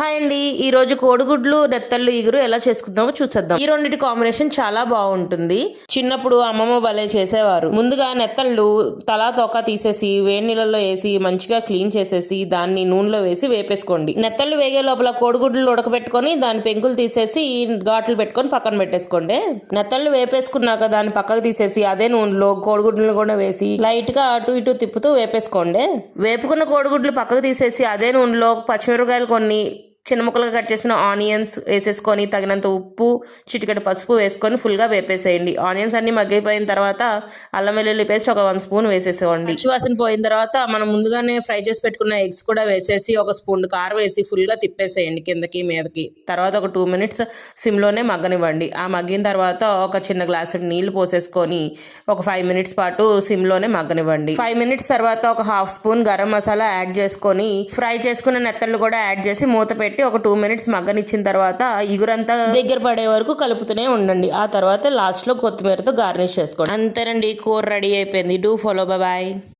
Hi అండి, ఈ రోజు కోడిగుడ్లు నెత్తళ్ళు ఇగురు ఎలా చేసుకుందామో చూసేద్దాం. ఈ రెండింటి కాంబినేషన్ చాలా బాగుంటుంది. చిన్నప్పుడు అమ్మమ్మ భలే చేసేవారు. ముందుగా నెత్తళ్ళు తలా తోక తీసేసి వేడి నీళ్ళలో వేసి మంచిగా క్లీన్ చేసేసి దాన్ని నూనెలో వేసి వేపేసుకోండి. నెత్తళ్ళు వేగే లోపల కోడిగుడ్లు ఉడకబెట్టుకొని దాని పెంకులు తీసేసి ఘాట్లు పెట్టుకొని పక్కన పెట్టేసుకోండి. నెత్తళ్ళు వేపేసుకున్నాక దాన్ని పక్కకు తీసేసి అదే నూనెలో కోడిగుడ్లను కూడా వేసి లైట్ గా అటు ఇటు తిప్పుతూ వేపేసుకోండి. వేపుకున్న కోడిగుడ్లు పక్కకు తీసేసి అదే నూనెలో పచ్చిమిరపకాయలు కొన్ని చిన్న ముక్కలుగా కట్ చేసిన ఆనియన్స్ వేసేసుకొని తగినంత ఉప్పు చిటికెడు పసుపు వేసుకొని ఫుల్గా వేపేసేయండి. ఆనియన్స్ అన్ని మగ్గిపోయిన తర్వాత అల్లం వెల్లుల్లి పేస్ట్ ఒక 1 స్పూన్ వేసేసేయండి. పచ్చివాసన పోయిన తర్వాత మనం ముందుగానే ఫ్రై చేసి పెట్టుకున్న ఎగ్స్ కూడా వేసేసి ఒక స్పూన్ కారం వేసి ఫుల్గా తిప్పేసేయండి కిందకి మీదకి. తర్వాత ఒక 2 మినిట్స్ సిమ్లోనే మగ్గనివ్వండి. ఆ మగ్గిన తర్వాత ఒక చిన్న గ్లాసు నీళ్లు పోసేసుకొని ఒక 5 మినిట్స్ పాటు సిమ్లోనే మగ్గనివ్వండి. 5 మినిట్స్ తర్వాత ఒక 1/2 స్పూన్ గరం మసాలా యాడ్ చేసుకొని ఫ్రై చేసుకున్న నెత్తళ్ళు కూడా యాడ్ చేసి మూత పెట్టి ఒక 2 మినిట్స్ మగ్గనిచ్చిన తర్వాత ఇగురంతా దగ్గర పడే వరకు కలుపుతూనే ఉండండి. ఆ తర్వాత లాస్ట్ లో కొత్తిమీరతో గార్నిష్ చేసుకోండి. అంతేనండి, కూర రెడీ అయిపోయింది. Do follow. బాయ్.